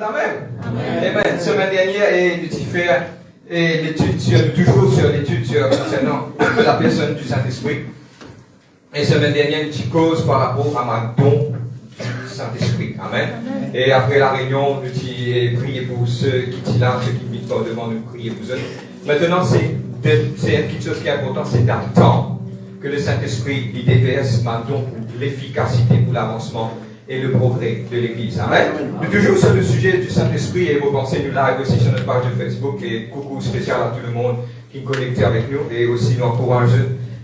Amen. Amen. Semaine dernière, nous avons fait l'étude toujours sur l'étude concernant la personne du Saint-Esprit. Et semaine dernière, nous avons cause par rapport à ma don du Saint-Esprit. Amen. Et après la réunion, nous avons prié pour ceux qui sont là, ceux qui viennent par devant, nous prier pour eux. Maintenant, c'est quelque chose qui est important, c'est d'attendre que le Saint-Esprit il déverse ma don pour l'efficacité, pour l'avancement et le progrès de l'Église. Amen. Nous toujours sur le sujet du Saint-Esprit et vos pensées, nous live aussi sur notre page de Facebook et coucou spécial à tout le monde qui est connecté avec nous et aussi nous encourage.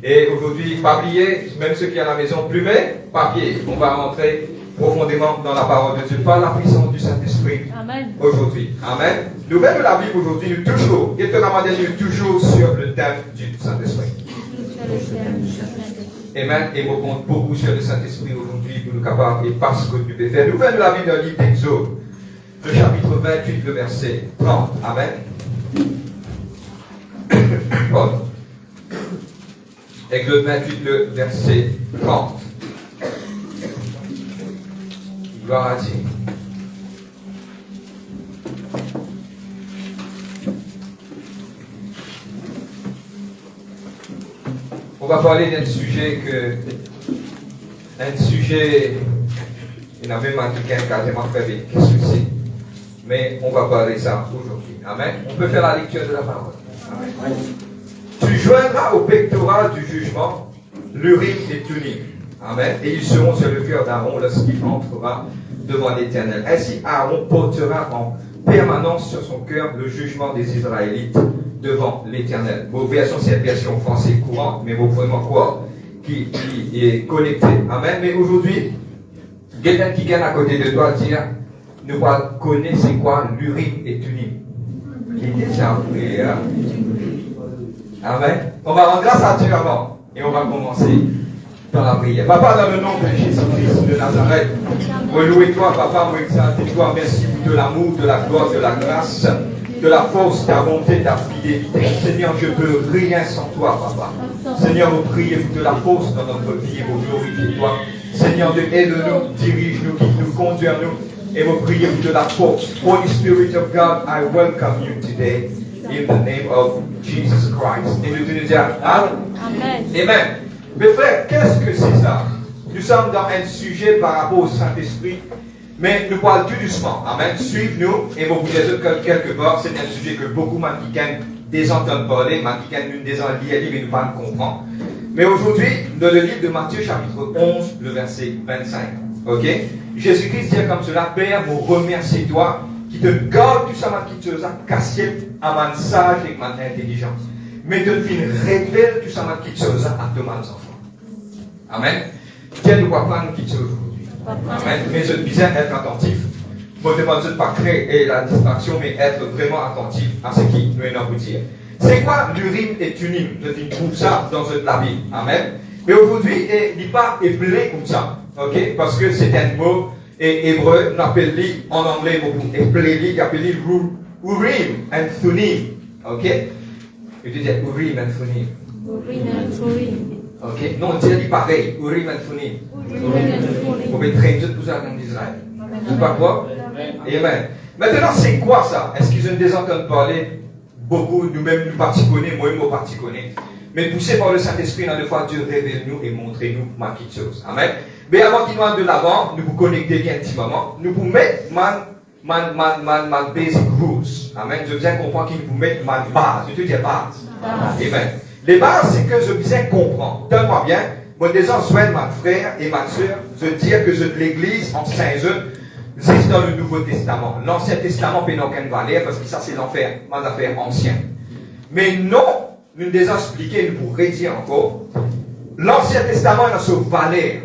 Et aujourd'hui, pas oublier, même ceux qui sont à la maison, plumet, papier. On va rentrer profondément dans la parole de Dieu par la puissance du Saint-Esprit aujourd'hui. Amen. Nouvelle de la Bible aujourd'hui, nous toujours, toujours sur le thème du Saint-Esprit. Amen. Et on compte beaucoup sur le Saint-Esprit aujourd'hui pour nous capables et parce que tu peux faire. Nouvelle de la Bible d'un livre d'Exode, le chapitre 28, le verset 30. Amen. Bon. Exode 28, le verset 30. Gloire à Dieu. On va parler d'un sujet il y en a même un qui a quasiment fait qu'est-ce que c'est. Mais on va parler de ça aujourd'hui. Amen. On peut faire la lecture de la parole. Amen. Tu joindras au pectoral du jugement l'Urim et Thummim. Amen. Et ils seront sur le cœur d'Aaron lorsqu'il entrera devant l'Éternel. Ainsi, Aaron portera en permanence sur son cœur le jugement des Israélites devant l'Éternel. Vos versions, c'est une version française courante, mais vous pouvez quoi qui est connecté. Amen. Mais aujourd'hui, quelqu'un qui vient à côté de toi dire, nous connaissons c'est quoi l'Urim et Thummim. Qui est déjà appris, hein? Amen. On va rendre grâce à Dieu avant et on va commencer dans la prière. Papa, dans le nom de Jésus-Christ de Nazareth, relouez-toi, Papa, vous exaltez-toi, merci de l'amour, de la gloire, de la grâce, de la force, de ta bonté, de ta fidélité. Seigneur, je peux rien sans toi, Papa. Seigneur, vous priez de la force dans notre vie et vous glorifiez toi. Seigneur, aide-nous, dirige-nous, guide-nous, conduis-nous et vous priez de la force. Holy Spirit of God, I welcome you today in the name of Jesus Christ. Et nous te disons, Amen. Amen. Mes frères, qu'est-ce que c'est ça? Nous sommes dans un sujet par rapport au Saint-Esprit, mais nous parlons tout doucement. Amen. Suivez-nous et vous pouvez quelque part. C'est un sujet que beaucoup de gens entendent parler, des gens lisent et nous pas comprendre. Mais aujourd'hui, dans le livre de Matthieu, chapitre 11, le verset 25. Ok? Jésus-Christ dit comme cela, Père, vous remercie toi qui te garde tout ça, qui te cassé à man sage et man intelligence. Mais de fin révèle tout ça, qui te à tous mes enfants. Amen. Dieu nous va prendre qui te aujourd'hui. Amen. Mais je disais être attentif. Je ne demande pas créer la distraction, mais être vraiment attentif à ce qui nous est à vous dire. C'est quoi l'Urim et Thummim? Je trouve ça dans la Bible. Amen. Mais aujourd'hui, il n'est pas appelé comme ça. Ok? Parce que c'est un mot hébreu, on appelle en anglais, on appelle Urim and Thummim. Ok? Je dis Urim and Thummim. Urim and Thummim. Ok? Non, on dit pareil. Urim and Thummim. Vous pouvez traîner tout ça dans Israël. C'est pas quoi? Amen. Maintenant, c'est quoi ça? Est-ce qu'ils ont déjà entendu parler? Beaucoup, nous-mêmes, nous particonnons, moi-même, nous particonnons. Mais poussés par le Saint-Esprit, dans le fois, Dieu révèle-nous et montrez-nous ma petite chose. Amen. Mais avant qu'il nous aille de l'avant, nous vous connecter bien intimement. Nous vous mettons ma basic rules. Amen. Je viens comprendre qu'il vous met ma base. Je te dis base. Amen. Les bases, c'est que je viens comprendre. Donne-moi bien. Moi, déjà, je souhaite ma frère et ma soeur, je dis que je de l'église en Saint-Jean, c'est dans le Nouveau Testament. L'Ancien Testament peut n'aucune valeur parce que ça, c'est l'enfer, mon affaire ancienne. Mais non, nous déjà expliqué, nous pourrions dire encore, l'Ancien Testament a sa valeur.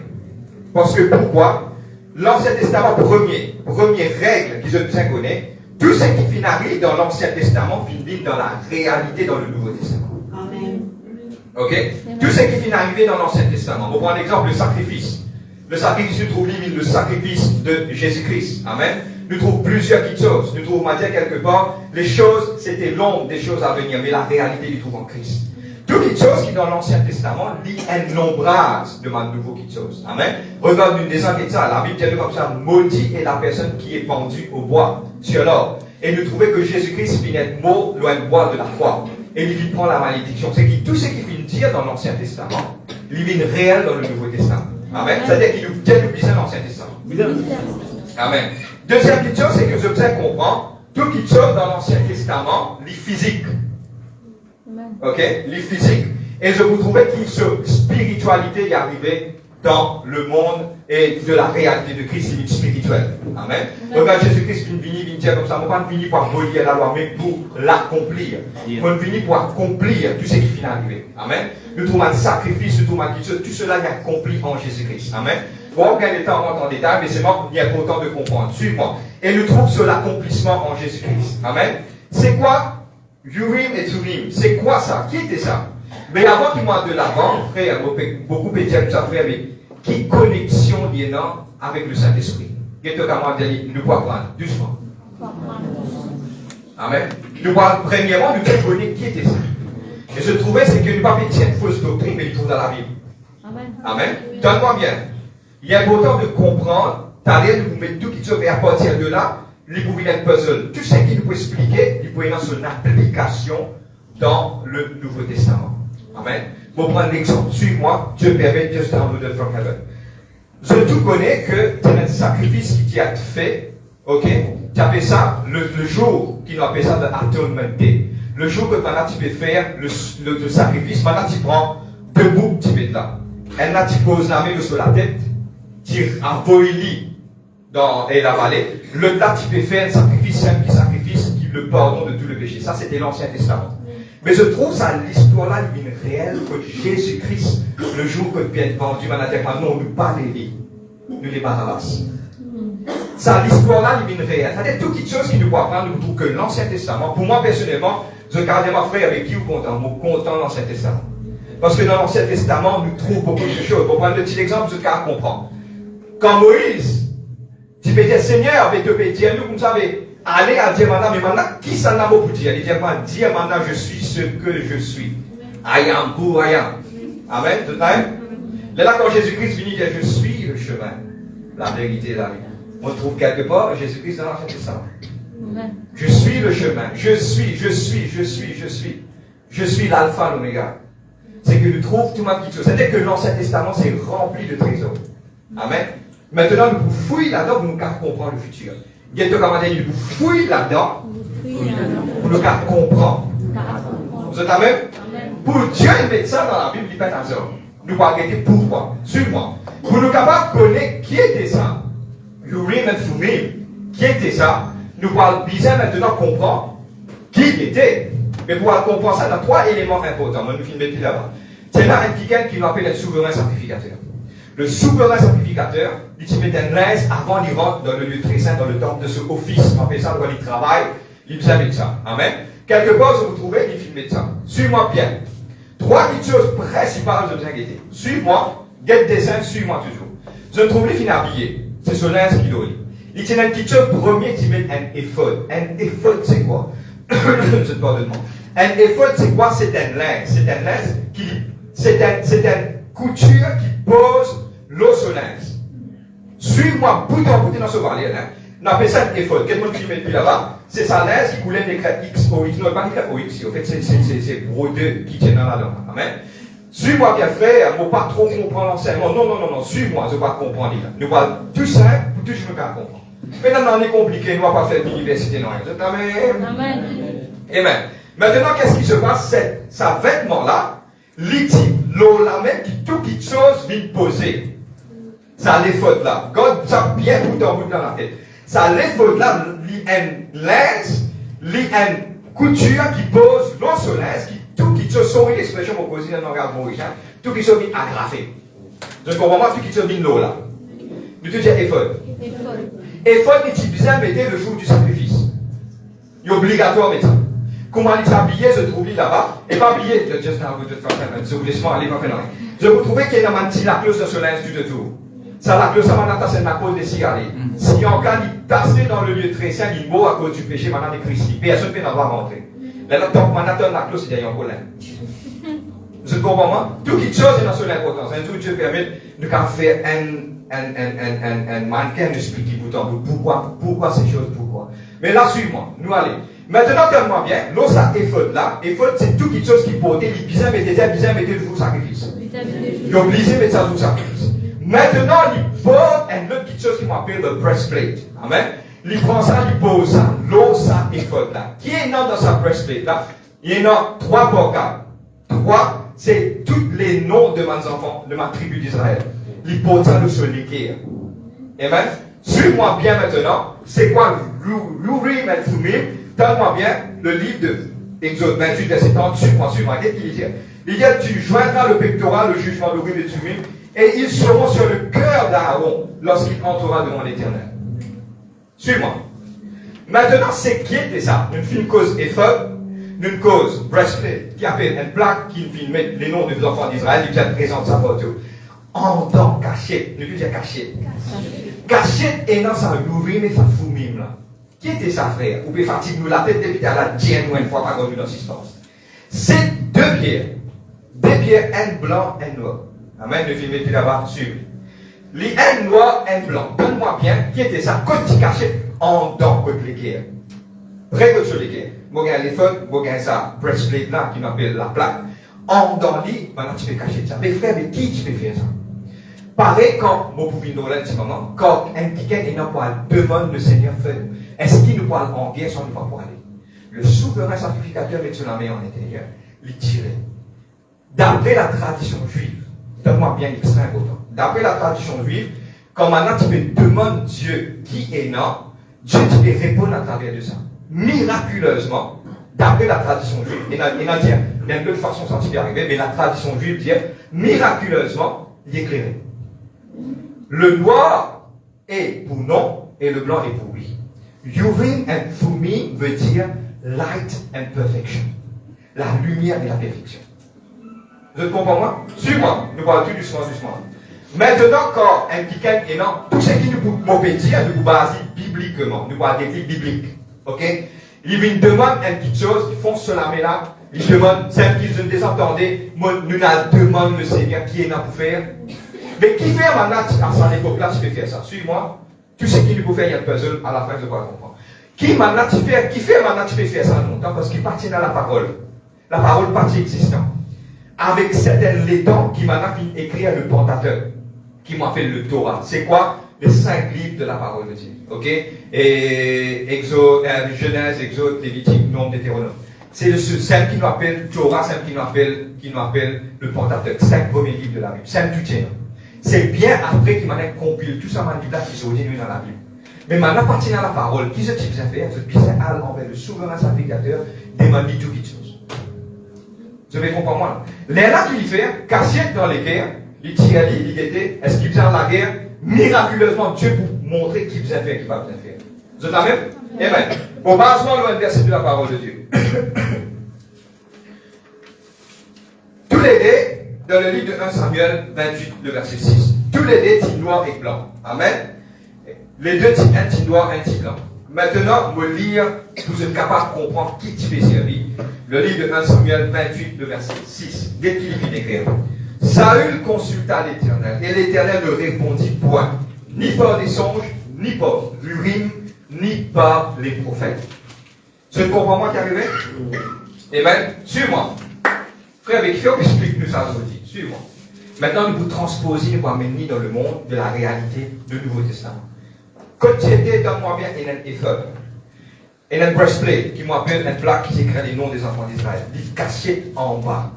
Parce que pourquoi? L'Ancien Testament, première règle qu'ils ont bien connaît, tout ce qui finit dans l'Ancien Testament finit dans la réalité dans le Nouveau Testament. Amen. Ok? Tout ce qui finit dans l'Ancien Testament. On prend l'exemple, le sacrifice. Le sacrifice, nous trouvons le sacrifice de Jésus-Christ. Amen. Nous trouvons plusieurs petites choses. Nous trouvons, on va dire quelque part, les choses, c'était l'ombre des choses à venir, mais la réalité, nous trouvons en Christ. Tout quelque chose qui dans l'Ancien Testament lit un nombrage de ma nouveau quelque chose. Amen. Regarde une des enquêtes ça. La Bible dit comme ça, maudit est la personne qui est pendue au bois sur l'or. Et nous trouvons que Jésus-Christ vient être mort loin de bois de la foi. Et il vient prendre la malédiction. C'est que tout ce qu'il vient dire dans l'Ancien Testament, il vient réel dans le Nouveau Testament. Amen. C'est-à-dire qu'il nous dit dans l'Ancien Testament. Amen. Deuxième quelque chose, c'est que je vous comprendre. Tout quelque chose dans l'Ancien Testament, les physique. Ok? Les physiques. Et je vous trouvais que cette spiritualité est arrivée dans le monde et de la réalité de Christ, c'est spirituelle. Amen. Regarde, Jésus-Christ vient dire comme ça, on ne vient pas pour abolir la loi, mais pour l'accomplir. On vient pour accomplir tout ce qui finit arrivé. Amen. Nous trouvons un sacrifice, nous trouvons quelque chose, tout cela est accompli en Jésus-Christ. Amen. Bon, aucun temps rentre en détail, mais c'est moi qui est important de comprendre. Suis-moi. Et nous trouvons sur l'accomplissement en Jésus-Christ. Amen. C'est quoi Urim et Thummim? C'est quoi ça? Qui était ça? Mais avant qu'il m'en de l'avant, frère, beaucoup de gens ça, frère, mais qui connexion il y a avec le Saint-Esprit? Nous pouvons prendre doucement. Amen. Nous pouvons, premièrement, nous devons connaître qui était ça. Et je trouvais, c'est que nous ne pouvons pas mettre une fausse doctrine, mais il trouve dans la Bible. Amen. Amen. Donne-moi bien. Il est important de comprendre, t'allais nous mettre tout qui se fait à partir de là, les pouvez être puzzle. Tout ce qui nous peut expliquer, il peut y avoir son application dans le Nouveau Testament. Amen. Pour prendre l'exemple, suis-moi, Dieu permet, just downloaded from heaven. Je tout connais que tu as un sacrifice qui t'a fait, ok? Tu appelles ça le jour qui nous appelle ça de Atonement Day. Le jour que maintenant tu peux faire le sacrifice, maintenant tu prends debout, tu mets là. Et là tu poses la main sur la tête, tu envoies dans la vallée. Le là tu peux faire un sacrifice, simple sacrifice qui le pardon de tout le péché. Ça c'était l'Ancien Testament. Mais je trouve ça, l'histoire-là, il est réelle que Jésus-Christ, le jour que Pierre est vendu, non, nous pas les lits, nous les Barabbas. Ça, l'histoire-là, il est réelle. C'est-à-dire, toute petite chose qui nous peut apprendre, nous trouve que l'Ancien Testament, pour moi personnellement, je regardais ma frère avec qui vous content, moi content l'Ancien Testament. Parce que dans l'Ancien Testament, nous trouvons beaucoup de choses. Pour prendre un petit exemple, je vais comprendre. Quand Moïse, tu peux dire, Seigneur, mais tu peux dire, nous, vous savez, allez à Dieu maintenant, mais maintenant, qui s'en a pour dire? Il dit pas, Dieu maintenant, je suis ce que je suis. I am who I am. Amen. Tout le time. Là, quand Jésus-Christ vient dire, je suis le chemin, la vérité et la vie. On trouve quelque part Jésus-Christ dans l'Ancien Testament. Je suis le chemin. Je suis l'alpha, l'oméga. C'est que nous trouvons tout ma petite chose. C'est-à-dire que l'Ancien Testament, c'est rempli de trésors. Amen. Maintenant, nous fouillons là-dedans pour nous comprendre le futur. Il y a deux commandements, nous fouillons là-dedans pour nous comprendre. Vous êtes amen? Pour Dieu, il met ça dans la Bible, il fait un homme. Nous allons arrêter pourquoi? Suis-moi. Pour nous capables de connaître qui était ça, Urim et Thummim, qui était ça, nous allons bien maintenant comprendre qui il était. Mais pour comprendre ça, il y a trois éléments importants. Moi, nous filmons plus là-bas. C'est là un quelqu'un qui nous appelle le souverain sacrificateur. Le souverain sacrificateur, il met un linge avant d'y rentrer dans le lieu très saint, dans le temple de ce office. On appelle ça, il travaille, il vous avec ça. Amen. Quelque part, vous trouvez, il filme ça. Suis-moi bien. Trois petites choses principales, je vous inquiéter. Suis-moi, get dessin, suis-moi toujours. Je trouve les filles habillés. C'est son linge qui doit. Il tient une petite chose, premier, il met un éphod. Un éphod, c'est quoi? Je te pardonne. Un éphod, c'est quoi? C'est un linge. C'est un linge qui, c'est une couture qui pose l'eau sur linge. Suis-moi, bouton dans ce parler. On appelle ça un éphod. Quel monde qui met depuis là-bas? C'est sa linge qui coulait des crêtes X, O, X. Non, pas des crêtes O, X. En fait, c'est brodé qui tient dans la langue. Amen. Suis-moi, bien frère, je ne vais pas trop comprendre l'enseignement. Non. Suis-moi, je ne vais pas comprendre. Nous parlons tout simple pour tout je me comprendre. Maintenant, on est compliqué, nous ne va pas faire l'université. Non. Amen. Amen. Maintenant, qu'est-ce qui se passe? Sa vêtement-là, l'eau la même qui tout petite chose vient poser. Ça les fautes là. God, ça bien tout en bout dans la tête. Ça les fautes là, un linge, une couture qui pose l'eau sur linge, qui tout qui se sourit, l'expression mon cousin dans le regard mauricien, tout qui se vient agrafé. Donc, au moment tout qui se vient l'eau là. Nous te disons éphod. Éphod est utilisé à mettre le jour du sacrifice. Il est obligatoire de mettre ça. Comment il s'habiller, se trouve là-bas, et pas habillé, just now, je vous laisse aller, pas faire rien. Je vous trouvais qu'il y a la clause de ce linge tout autour. Ça, la clause, ça m'a c'est la cause des cigarettes. Si en cas il passait dans le lieu très saint, il mort à cause du péché, maintenant il est Christ. Personne ne peut n'avoir rentré. Là, donc, maintenant, la clause, c'est derrière un problème. Je comprends moi? Tout quelque chose est dans son importance. Un tout Dieu permet de faire un mannequin expliquer pourquoi ces choses, pourquoi. Mais là, suis-moi, nous allons. Maintenant, tellement bien, l'eau, ça éphode là. Éphode, c'est tout quelque chose qui portait, il bizarre, mettait le jour sacrifice. Il oblige de mettre ça sous sacrifice. Maintenant, il porte un autre quelque chose qui m'appelle le breastplate. Amen. Il prend ça, il pose ça. L'eau, ça éphode là. Qui est dans sa breastplate là? Il y en a 3 portables. 3, c'est tous les noms de mes enfants, de ma tribu d'Israël. Il porte ça sur l'équerre. Amen. Suis-moi bien maintenant. C'est quoi l'Urim et Thummim? Donne-moi bien le livre de Exode 28, verset 30. Suis-moi. Qu'est-ce qu'il dit? Il dit, tu joindras le pectoral, le jugement de l'Urim et Thummim, et ils seront sur le cœur d'Aaron lorsqu'il entrera devant l'Éternel. Suis-moi. Maintenant, c'est qui était ça? Une fine cause éphod, une cause breastplate, qui appelle une plaque qui met les noms des enfants d'Israël, il vient présenter ça partout. En temps, cachette. Ne plus dire cachette. Cachette est dans sa l'Urim et sa Thummim là. Qui était ça, frère? Ou peut fatiguer nous la tête depuis à la dienne ou une fois par contre une assistance. C'est 2 pierres. 2 pierres, un blanc, un noir. Amen, le film était là-bas, sur. Les un noir, un blanc. Donne-moi bien, qui était ça? Quand tu cachais en dents contre l'équerre. Près de sur l'équerre. Moi, j'ai les feux, moi, j'ai ça, breastplate là, qui m'appelle la plaque. En dents, maintenant, tu peux cacher ça. Mais frère, mais qui tu peux faire ça? Pareil, quand, moi, pour venir dans ce moment, quand un quelqu'un est là pour demander le Seigneur fait, est-ce qu'il nous parle en guerre sans nous pas pour aller? Le souverain sacrificateur met sur la main en intérieur, il tirait. D'après la tradition juive, donne-moi bien l'extrait important. D'après la tradition juive, quand maintenant tu peux demander Dieu qui est là, Dieu tu peux répondre à travers de ça. Miraculeusement, d'après la tradition juive, il y a deux façons ça qui peut arriver, mais la tradition juive dit, miraculeusement, il est éclairé. Le noir est pour non et le blanc est pour oui. Urim and Thummim veut dire light and perfection. La lumière et la perfection. Vous comprenez moi? Suis-moi. Nous parlons tout doucement. Maintenant, quand un quelqu'un est là, tout ce qui nous peut dire, nous basons bibliquement. Nous parlons des livres bibliques. Ok? Il vient demander une petite chose, ils font cela, mais là, ils demandent, c'est qu'ils ne désentendez, nous demandons le Seigneur qui est là pour faire. Mais qui fait maintenant, à cette époque-là, tu peux faire ça? Suis-moi. Tout ce qui nous peut faire, il y a un puzzle, à la fin, je ne vais pas comprendre. Qui fait maintenant, tu peux faire ça longtemps, parce qu'il partit dans la parole. La parole partie existante. Avec certains létons qui maintenant finit écrire le Pentateuque, qui m'appelle le Torah. C'est quoi? Les 5 livres de la parole de Dieu. Ok? Et Genèse, Exode, Lévitique, Nombre, Deutéronome. C'est celle qui nous appelle Torah, celle qui nous appelle le Pentateuque. 5 premiers livres de la Bible. C'est un tout tien. C'est bien après qu'il m'a compilé tout ça, m'a dit là qui sont venus dans la Bible. Mais maintenant, partir dans la parole, qui est-ce qui vient faire? C'est bien aller envers le souverain sacrificateur, demander tout quelque chose. Vous avez compris moi? Les là qu'il fait, caché dans les guerres, il tire, il était, est-ce qu'il vient la guerre? Miraculeusement, Dieu pour montrer qui vient faire, qui va bien faire. Vous êtes la même? Amen. Au basement, le verset de la parole de Dieu. Tous les dés, dans le livre de 1 Samuel 28, le verset 6. Tous les dés, petit noir et blanc. Amen. Les deux, un petit noir, un petit blanc. Maintenant, me lire, vous êtes capable de comprendre qui tu fais servir. Le livre de 1 Samuel 28, le verset 6. Dès qu'il finit d'écrire. Saül consulta l'Éternel, et l'Éternel ne répondit point, ni par des songes, ni par l'Urim, ni par les prophètes. Tu comprends moi qui arrivé? Amen. Suis-moi. Frère, avec qui on explique nous ça aujourd'hui? Suis-moi. Maintenant, nous vous transposons, nous vous amener dans le monde de la réalité du Nouveau Testament. Quand tu étais, donne-moi bien, il y a un éphod. Il y a un breastplate qui m'appelle une plaque qui écrit les noms des enfants d'Israël. Des cachettes en bas.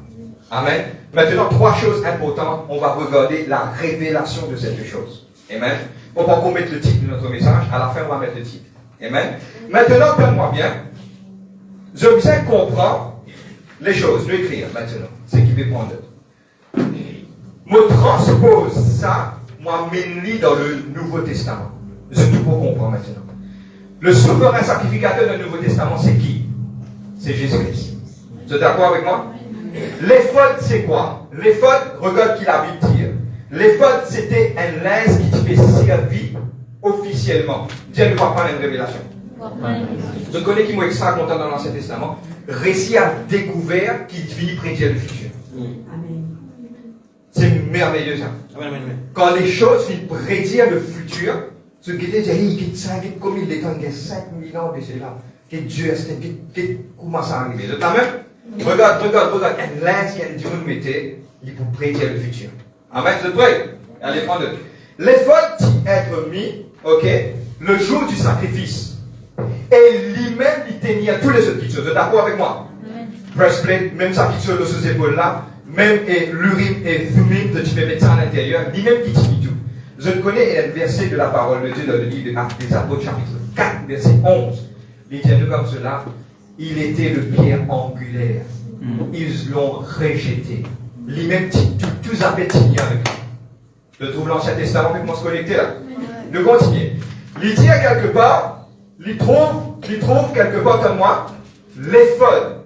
Amen. Maintenant, 3 choses importantes. On va regarder la révélation de ces 2 choses. Amen. On va pas mettre le titre de notre message. À la fin, on va mettre le titre. Amen. Maintenant, donne-moi bien. Je viens comprendre les choses. Je vais écrire maintenant. C'est qui veut prendre. Me transpose ça, moi, mets-le dans le Nouveau Testament. Je tout pour comprendre maintenant. Le souverain sacrificateur du Nouveau Testament, c'est qui? C'est Jésus-Christ. Vous êtes d'accord avec moi? L'éphod, c'est quoi? L'éphod, regarde qui la Bible dit. L'éphod, c'était un linge qui te fait servir officiellement. Dieu ne va pas une révélation. Je connais qui m'a extra content dans l'Ancien Testament. Récit à découvert qui finit prédire le futur. C'est merveilleux ça. Quand les choses viennent prédire le futur, ce qui était dit, comme il est en 5000 ans de cela, que Dieu est comment ça arrive. De ta même, regarde, un lens qui a Dieu nous mettait, il pour prédire le futur. Amen, je prie. Allez, prendre. L'effort être mis, ok, le jour du sacrifice. Et lui-même, il tenait tous les autres petites choses. Vous êtes d'accord avec moi? Breastplate, même sa petite chose de ces épaules-là, même l'urim et thummim, tu peux mettre ça à l'intérieur, lui-même qui tient tout. Je connais un verset de la parole de Dieu dans le livre des Apôtres, chapitre 4, verset 11. Il dit comme cela, il était le pierre angulaire. Ils l'ont rejeté. Lui-même, tous avaient signé avec lui. Je trouve l'Ancien Testament, mais comment se connecter là? De continuer. Il dit quelque part, il trouve quelque part comme moi, l'éphod.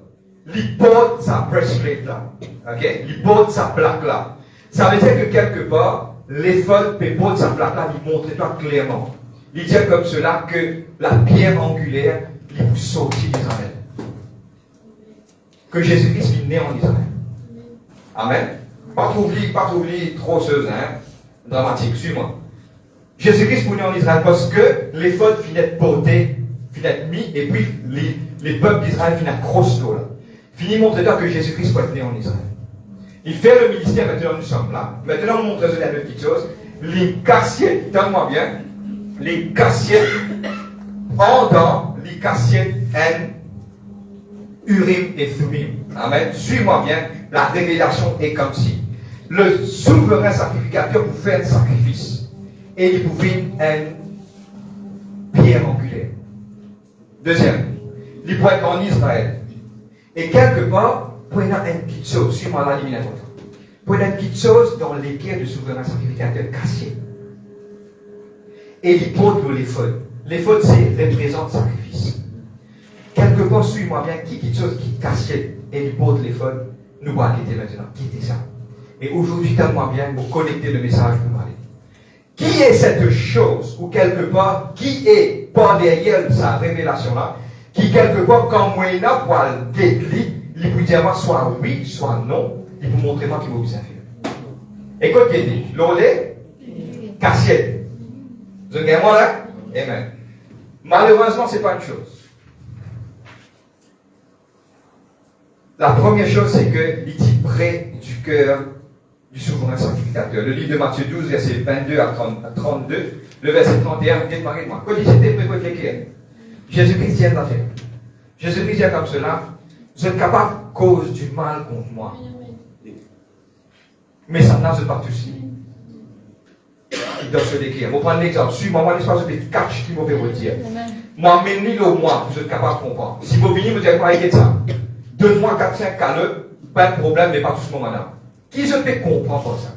Il porte sa breastplate là. Ok? Il porte sa plaque là. Ça veut dire que quelque part, l'éphod peut porter sa plaque là, il montre toi clairement. Il dit comme cela que la pierre angulaire, il vous sortit d'Israël. Que Jésus-Christ est né en Israël. Amen. Pas t'oublier trop chose, hein, dramatique, suis-moi. Jésus-Christ est né en Israël parce que l'éphod finit porté, finit mis, et puis les peuples d'Israël finissent cross là. Fini montrer-toi que Jésus-Christ peut être né en Israël. Il fait le ministère, maintenant nous sommes là. Maintenant, on montre la même petite chose. Les cassiettes, donne-moi bien, les cassiettes, pendant les cassiettes, Urim et Thummim. Amen. Suis-moi bien, la révélation est comme si le souverain sacrificateur vous fait un sacrifice et il vous fait une pierre angulaire. Deuxième, il pourrait être en Israël. Et quelque part, pour une petite chose, suis-moi là, l'éliminatoire. Pour une petite chose dans les pierres du souverain sacrificateur cassé. Et il porte l'éphod. L'éphod, c'est représente sacrifice. Quelque part, suis-moi bien, qui quelque chose qui cassait et il porte l'éphod, nous va quitter maintenant. Quittez ça. Et aujourd'hui, tellement bien, vous connectez le message pour parler. Qui est cette chose, ou quelque part, qui est par derrière sa révélation-là, qui quelque part, quand moi, il a pour le déclic, il peut dire soit oui, soit non, il peut montrer moi qui vous faire. Écoute, il dit, l'olé, cassiette. Vous avez moi là? Amen. Malheureusement, ce n'est pas une chose. La première chose, c'est qu'il dit près du cœur du souverain sacrificateur. Le livre de Matthieu 12, verset 22 à 32, le verset 31, dites-moi, quand il était prêt pour l'écrire, Jésus-Christ vient d'affaire. Jésus-Christ vient comme cela, vous êtes capable de cause du mal contre moi. Mais ça n'a pas tout suite. Il doit se décrire. Je vais prendre l'exemple. Suis-moi, moi, l'espace de 4 qui m'ont fait dire. Moi, même ni le moi, vous êtes capable de comprendre. Si vous venez, vous dites, pas écrire ça. Donne-moi 4-5 caleux, pas de problème, mais pas tout ce moment-là. Qui se fait comprendre pour ça?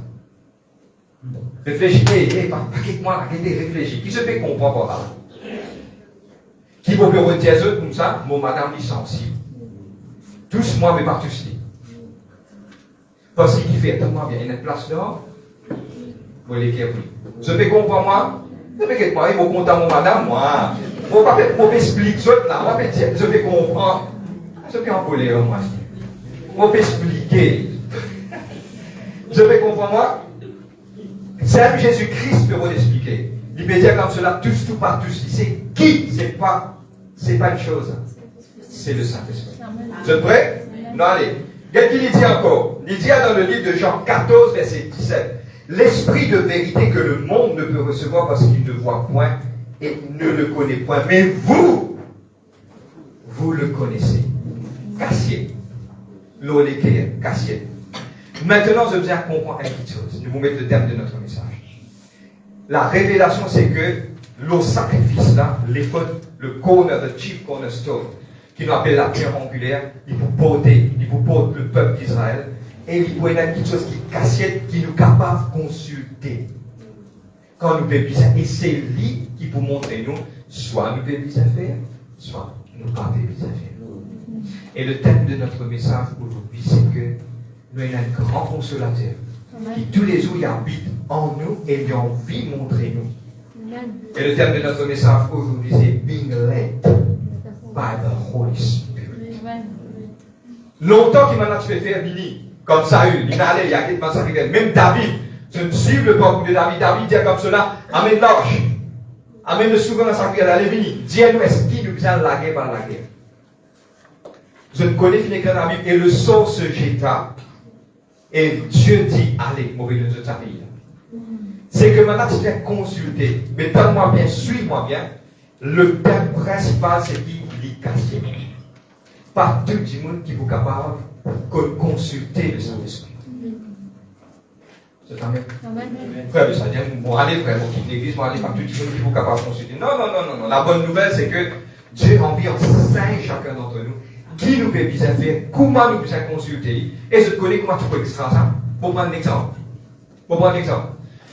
Réfléchissez, pas moi, réfléchissez. Qui se fait comprendre pour ça? Qui vous peut redire comme ça? Mon madame licenciée. Tous moi, mais pas tous lui. Parce qu'il fait tellement bien, il y a une place dehors. Vous voyez qui est pris. Je peux comprendre moi? Je peux comprendre moi, il faut compter mon madame, moi. Je ne vais pas expliquer ça là, moi, je peux comprendre. Je peux en colère, moi. Je peux expliquer. Je peux comprendre moi? C'est Jésus-Christ peut vous expliquer. Il peut dire comme cela, tous, tout par tous. C'est qui? C'est pas une chose. C'est le Saint-Esprit. Vous êtes prêts? Non, allez. Qu'est-ce qu'il dit encore? Il dit dans le livre de Jean 14, verset 17. L'esprit de vérité que le monde ne peut recevoir parce qu'il ne voit point et ne le connaît point. Mais vous le connaissez. Cassier. L'oléké, cassier. Maintenant, je viens comprendre une petite chose. Je vais vous mettre le terme de notre message. La révélation, c'est que le sacrifice là, l'éphod, le chief cornerstone, qui nous appelle la pierre angulaire, il faut porter le peuple d'Israël, et il faut une petite chose qui est cassiette, qui nous est capable de consulter. Quand nous devons ça, et c'est lui qui peut montrer nous, soit nous devons faire, soit nous ne devons pas faire. Et le thème de notre message aujourd'hui, c'est que nous avons un grand consolateur, qui tous les jours il habite en nous et il a envie de montrer nous. Et le thème de notre message aujourd'hui, c'est being led by the Holy Spirit. Longtemps qu'il m'a fait faire Bini. Comme Saül, il n'allait, il y a quelqu'un qui s'arrivait. Même David, je ne suis le parcours de David. David dit comme cela, amène l'arche. Amène le souverain sa prière, allez venir. Dis-nous, est-ce qu'il nous vient la guerre par la guerre? Je ne connais fini que la Bible. Et le sort se jeta. Et Dieu dit, allez, mauvais de ta vie. C'est que maintenant tu fais consulter. Mais donne-moi bien, suis-moi bien. Le thème principal, c'est qu'il est caché. Pas tout le monde qui est capable de consulter le Saint-Esprit. C'est amen. Frère, ça dit, moi, allez, frère, mon quitte l'église, moi, allez, pas tout le monde qui est capable de consulter. Non. La bonne nouvelle, c'est que Dieu envie en saint chacun d'entre nous. Qui nous peut bien faire, comment nous pouvons consulter. Et je connais comment tu peux extraire ça. Pour prendre un exemple.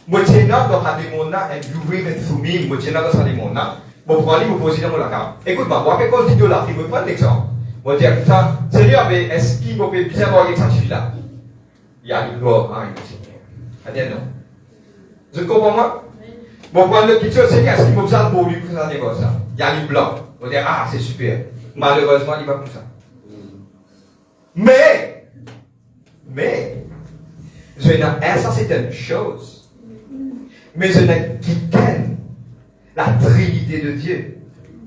Moi, je suis dans la démona, et vous voyez, moi, je suis dans la démona. Bon, pour aller vous poser dans la carte. Écoute-moi, moi, quelque chose de là, je vais prendre l'exemple. Moi, je dis, ça, Seigneur, mais est-ce qu'il peut bien voir avec cette fille-là? Il y a une gloire, hein, Seigneur. Non. Je comprends, moi? Bon, prendre le question, Seigneur, est-ce qu'il peut bien pour lui pour ça négoce ça? Il y a une blanc. On dit, ah, c'est super. Malheureusement, il n'est pas comme ça. Mais, je n'ai ça c'est une chose. Mais je n'ai quitté la Trinité de Dieu.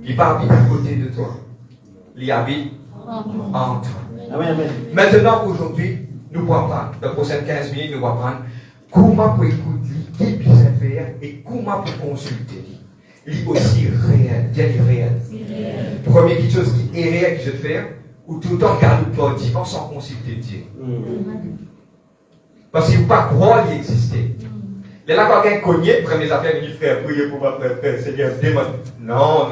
Il va habiter à côté de toi. Il habite en toi. Maintenant, aujourd'hui, nous allons prendre, dans les prochaines 15 minutes, nous allons prendre comment pour écouter, qui peut faire et comment pour consulter. Il est aussi réel, bien réel. Première chose qui est réelle que je vais faire, ou tout le temps garde le plan divin sans consulter Dieu. Parce qu'il ne faut pas croire qu'il existait. Les là, quand quelqu'un cogné, prend mes affaires, il dit frère, priez pour ma frère, Seigneur, démon. Non.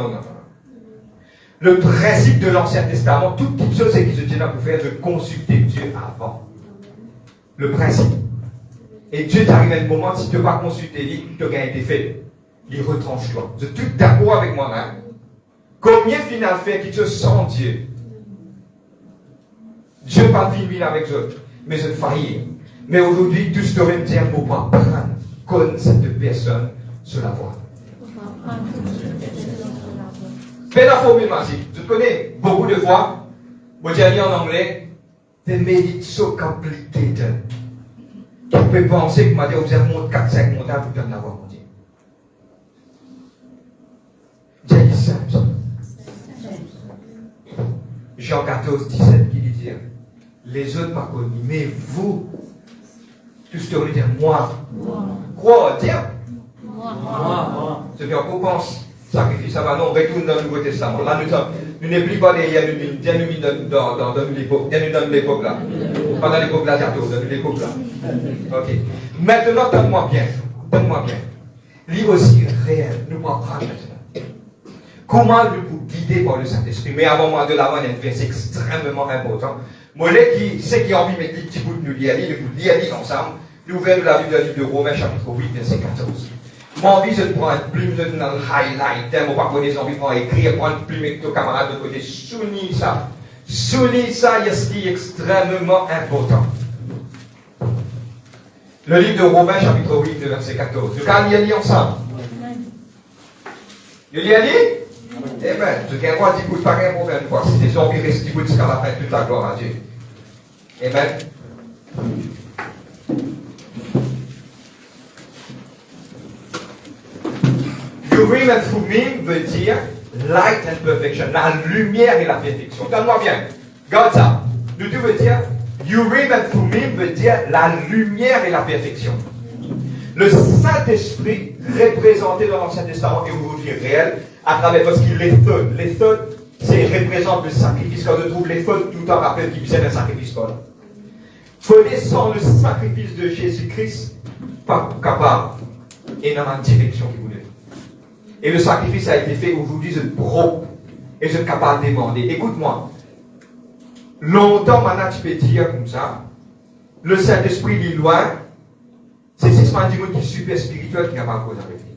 Le principe de l'Ancien Testament, toute petite chose, c'est que je tiens à vous faire de consulter Dieu avant. Le principe. Et Dieu t'arrive à un moment, si tu ne peux pas consulter lui, tu as été fait. Il retranche toi. Je suis tout d'accord avec moi-même. Combien final fait quelque chose sans Dieu? Dieu pas de film avec eux, mais je faillis. Mais aujourd'hui, tout ce que je dire pour pas prendre comme cette personne sur la voie. C'est la formule magique. Je connais beaucoup de fois, moi j'ai dit en anglais, the made it so complicated. Tu peux penser que m'a dit, vous avez monté 4-5 montagnes pour bien l'avoir monté. J'ai dit ça. Jean 14, 17 qui dit, les autres pas connus, mais vous, tout ce que vous dites, moi. Quoi, dire? Moi. C'est bien qu'on pense. Sacrifice, ça va, non, on retourne dans le Nouveau Testament. Là, nous n'oublions pas les dans l'époque là. Pas dans l'époque là, dans l'époque là. Ok. Maintenant, donne-moi bien. Lui aussi réel, nous pouvons prendre maintenant. Comment nous guider par le Saint-Esprit? Mais avant moi de l'avant, il y a un verset extrêmement important. Moi, c'est qui a envie de mettre des petits bouts de nous lire ensemble. L'ouverture de la Bible, le livre de Romains, chapitre 8, verset 14. Moi, envie de prendre une plume de dans le highlight, on va pas connaître, envie de prendre écrire, prendre une plume avec ton camarade de côté, souligner ça. Souligner ça, il y a ce qui est extrêmement important. Le livre de Romains, chapitre 8, verset 14. Nous allons lire ensemble. Vous l'y allez? Eh bien, je tiens à dire que pas un problème. Si des gens qui restent jusqu'à la fin, toute la gloire à Dieu. Eh bien, agreement for me veut dire light and perfection, la lumière et la perfection. Donne-moi bien. Regarde ça. Le tout veut dire, agreement for me veut dire la lumière et la perfection. Le Saint-Esprit, représenté dans l'Ancien Testament et aujourd'hui réel, à travers, parce qu'il l'éthode. L'éthode, c'est représente le sacrifice. Quand on trouve l'éthode, tout le temps rappelle qu'il c'est un sacrifice. Connaissant le sacrifice de Jésus-Christ, pas capable, et dans la direction qu'il voulait. Et le sacrifice a été fait aujourd'hui, je propre, et je suis capable de demander. Écoute-moi, longtemps maintenant tu peux dire comme ça, le Saint-Esprit il est loin, c'est ce monde qui est super spirituel qui n'a pas cause avec lui.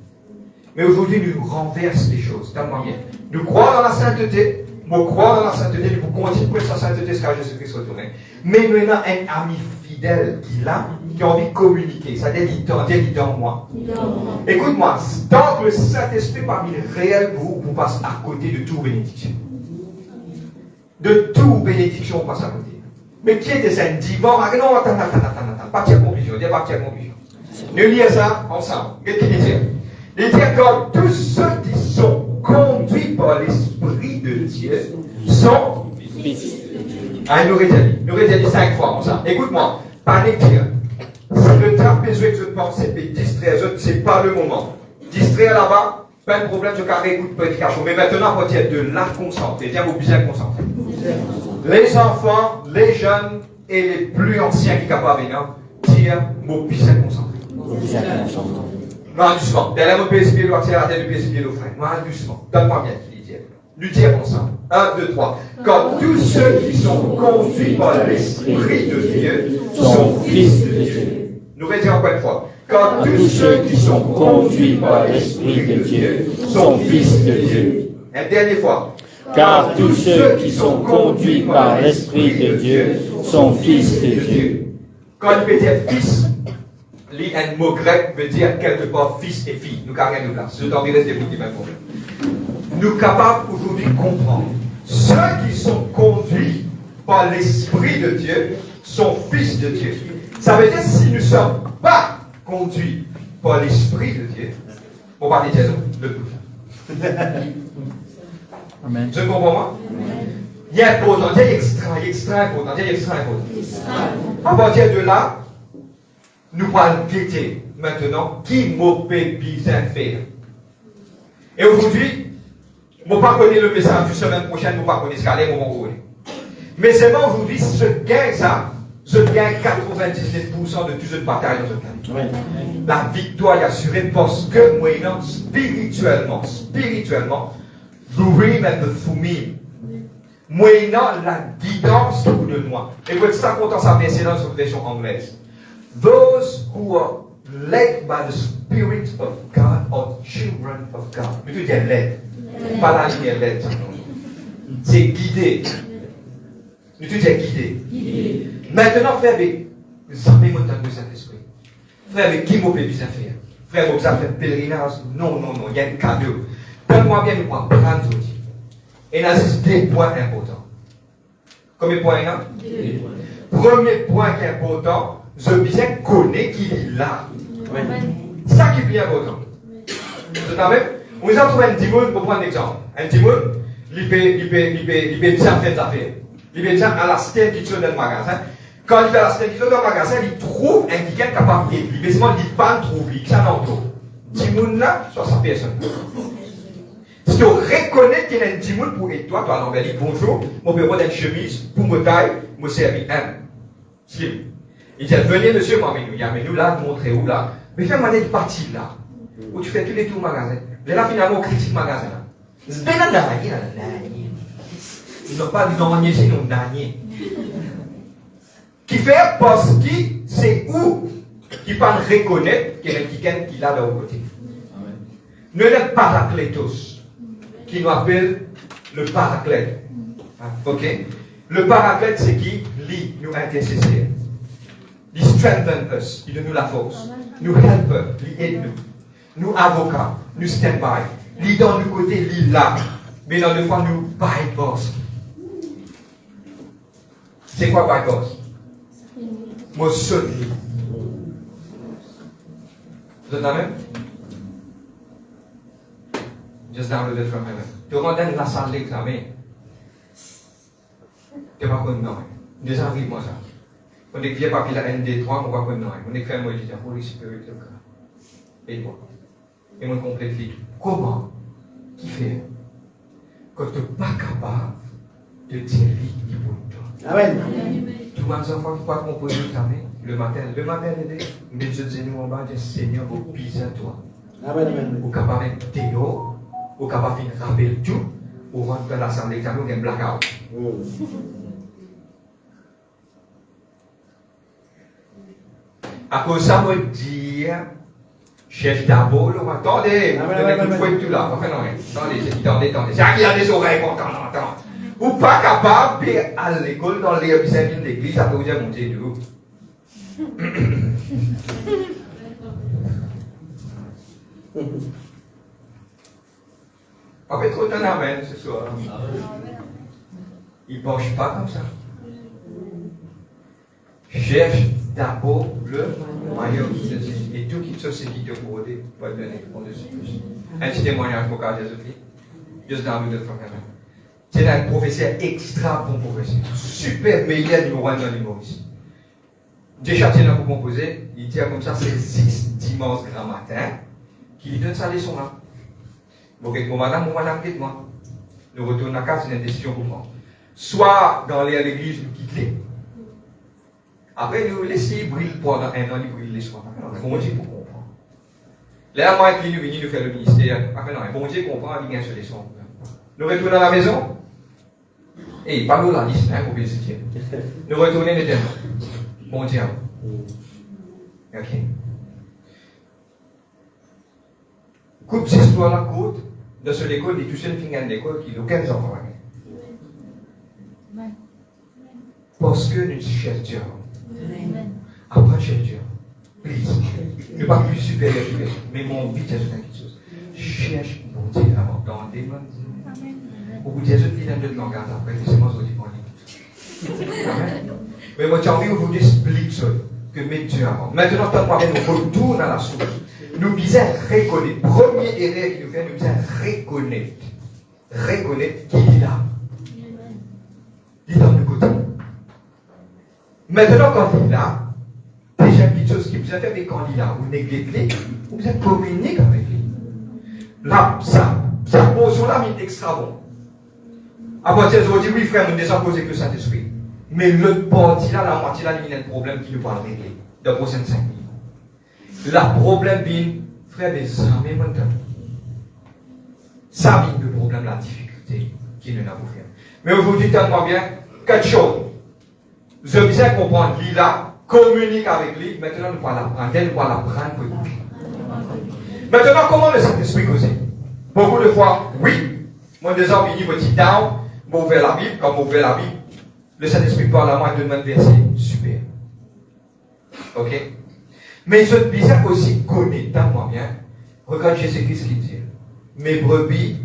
Mais aujourd'hui, nous renversons les choses, tellement bien. Nous croyons dans la sainteté, nous croyons dans la sainteté, nous continuons pour sa sainteté jusqu'à Jésus-Christ retourné. Mais nous avons un ami fidèle qui a envie de communiquer, c'est-à-dire il est dans moi. Écoute-moi, tant que le Saint-Esprit parmi les réels, vous passez à côté de toute bénédiction. De toute bénédiction, on passe à côté. Mais qui était ça? Divorce? Ah non, attends. Pas de conclusion. Dis pas de conclusion. Nous lisons ça ensemble. Qu'est-ce qu'il dit? Il dit que tous ceux qui sont conduits par l'Esprit de Dieu sont fils. Ah, nous aurait dit 5 fois ensemble. Écoute-moi, panique. Si le temps besoin que je pense et distraire, ce n'est pas le moment. Distraire là-bas, pas de problème, je carré écoute prédication. Mais maintenant, à partir de la concentrer, viens vous bien concentrer. Les enfants, les jeunes et les plus anciens qui sont capables de venir, dire, vous bien concentrer. Non, doucement. Derrière mon PSP, le accélérateur du PSP, le frein. Non, doucement. Donne-moi bien qui dit. Nous dire ensemble. 1, 2, 3. Quand tous ceux qui sont conduits par l'Esprit de Dieu sont fils de Dieu. Nous rédisons encore une fois. Quand tous ceux qui sont conduits par l'Esprit de Dieu sont fils de Dieu. Une dernière fois. Car tous ceux qui sont conduits par l'Esprit de Dieu sont fils de Dieu. Quand il veut dire fils, un mot grec veut dire quelque part fils et fille. Nous carrément nous place. Je t'enverrai des bouts qui même problème. Nous sommes capables aujourd'hui de comprendre. Ceux qui sont conduits par l'Esprit de Dieu sont fils de Dieu. Ça veut dire si nous ne sommes pas conduits par l'Esprit de Dieu, on va dire le bouche. Amen. Je comprends moi? Il y a un important, il y a extra important. À partir de là, nous allons guetter maintenant qui m'a bien faire. Et aujourd'hui, je ne connais pas le message du semaine prochaine, je ne connais pas ce qu'il y a. Mais seulement aujourd'hui, je gagne ça, je gagne 99% de toutes les batailles dans ce cas. La victoire est assurée parce que moi, spirituellement, l'urim et le fumim, moyennant la guidance de moi. Et vous êtes ça content, ça vient dans une version anglaise. Those who are led by the Spirit of God are children of God. Mais tu dis led. Pas la ligne led. C'est guidé. Mais tu dis guidé. Maintenant, frère, avec Zambé Montagne de Saint-Esprit. Frère, avec qui m'a fait bien faire? Frère, vous avez fait pèlerinage? Non, il y a un cadeau. Donne-moi bien le point. Prends aujourd'hui. Et il y a juste des points importants. Combien de points il y a? Premier point qui est important, je bien connais qu'il est là. Ça qui est bien important. Vous savez, on a trouvé un dimoun pour prendre un exemple. Un dimoun, il peut bien faire des affaires. Il peut bien à la stèle qui tient dans le magasin. Quand il fait la stèle qui tient dans le magasin, il trouve un qui est capable de il ne pas trouver, il s'en entoure. Dimoun là, soit sa personne. Si tu reconnais qu'il y a un dimoun pour toi, tu vas dire bonjour, mon bureau d'une chemise, pour me taille, me servir un. Slim. Il dit, venez monsieur, m'amenez-nous là, montrez où là. Mais fais-moi des parties là, où tu fais tous les tours magasin. Mais là, finalement, on critique le magasin là. C'est bien là, ils n'ont pas dit non, sinon dernier. Qui fait parce que c'est où qui peut reconnaître qu'il y a quelqu'un qui l'a de l'autre côté. Ne l'êtes pas paraclétos, qui nous appelle le paraclète. Ok? Le paraclète, c'est qui lit, nous intercesseur. Il strengthen us, il donne nous la force. Nous helper, il aide nous. Nous avocats, nous stand by. Il donne nous côté, il là. Mais dans deux fois, nous bypass. C'est quoi bypass? Moi, seul lit. Vous êtes même? Just download it from heaven. Tu rentres dans la salle d'examen. Tu vas connaître non. Déjà arrive moi ça. On est vieux papier la ND3, on va connaître non. On est fait moi je dis Holy Spirit of God. Et moi. Et moi complète tout. Comment? Qui fait? Quand tu n'es pas capable de dire lui pour toi. Amen. Tous mes enfants qui pas composer le matin. Le matin, mais je dis nous en bas, Seigneur, vous pisez à toi. Amen. Vous capable de théo. Ou capable de rappeler tout, ou rentre dans la salle d'examen, ou un blackout. À cause de ça, moi, dire, cherche d'abord, attendez, vous donnez tout fouet tout là. Enfin, non, attendez. C'est à qui a des oreilles pour entendre. Ou pas capable d'aller à l'école dans les services de l'église, ça peut vous dire, mon Dieu, de vous. On va être un amen ce soir. Il ne penche pas comme ça. Cherche d'abord le royaume de Dieu. Et tout qui te qui te pour aider, va te donner au-dessus de plus. Un petit témoignage pour Jésus. Juste dans le frère. C'est un professeur extra bon professeur. Super meilleur numéro 1 dans l'humorisme. Dieu châtié pour composer, il dit comme ça, c'est 6 dimanche grand matin, qui lui donne sa leçon là. Bon, madame, dites-moi. Nous retournons à casa, c'est une décision pour moi. Soit dans l'église, nous quittons. Après, nous laissons briller pendant un an, nous briller les soirs. Bon Dieu pour comprendre. Là, moi, qui nous venons nous faire le ministère. Après, non, bon Dieu comprend, il vient sur les soirs. Nous retournons à la maison. Et pas nous la liste, hein, pour visiter. Nous retournons maintenant. Bon Dieu. Ok. Coupe cette histoire la côte, de ce l'école, il touche une fille de l'école qui n'a aucun enfant. Parce que nous cherchons Dieu. Apprends chez Dieu. Please. Ne pas plus supérieur que Dieu. Mais mon but, c'est quelque chose. Cherche mon Dieu avant d'entendre. Au bout de Jésus, il donne de langage après, c'est moi qui dis. Mais moi, j'ai envie aujourd'hui d'expliquer ça, que mettre Dieu avant. Maintenant, quand nous retournons à la source, nous disons reconnaître. Première erreur qui nous fait, nous disons reconnaître. Reconnaître qui est là. Il est dans le côté. Maintenant, quand il est là, déjà une petite chose qui vous a fait des candidats, vous négligez, vous êtes communiqué avec lui. Là, ça portion-là, il est extra bon. À partir d'aujourd'hui, oui, frère, nous ne sommes posés que le Saint-Esprit. Mais l'autre partie-là, la moitié-là, il y a un problème qui nous va régler dans les prochaines 5 minutes. Le problème vient, frère, des amis maintenant. Ça vient le problème, la difficulté qui nous a pour faire. Mais aujourd'hui, tellement bien, quelque chose. Je viens comprendre, lui là, communique avec lui, maintenant nous allons l'apprendre, nous allons l'apprendre pour lui. Maintenant, comment le Saint-Esprit cause? Beaucoup de fois, oui, moi déjà, je me dis down, je ouvre la Bible, comme je ouvre la Bible, le Saint-Esprit parle à moi de demander verset, super. Ok? Mais je viens aussi connaître, moi bien, regarde Jésus-Christ qui dit, mes brebis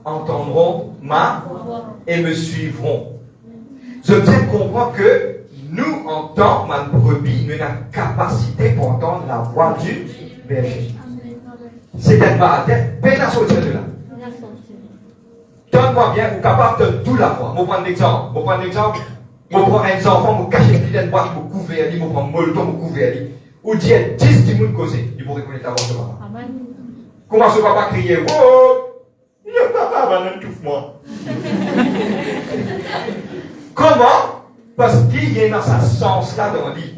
entendront ma voix et me suivront. Je viens comprendre que nous, en tant que brebis, nous avons la capacité pour entendre la voix du berger. C'est d'être pas à tête, peine à sortir de là. Donne-moi bien, vous êtes capable de tout la voix. Je prends un exemple. Je prends un exemple. Je prends un enfant, je cache les pieds boîte, je couvre, je prends un molleton, je couvre. Ou dire 10 personnes causer, il faut reconnaître la voix de papa. Comment ce papa crier, oh, il n'y a pas papa, tout-moi. Comment? Parce qu'il y a dans ce sens-là dans lui.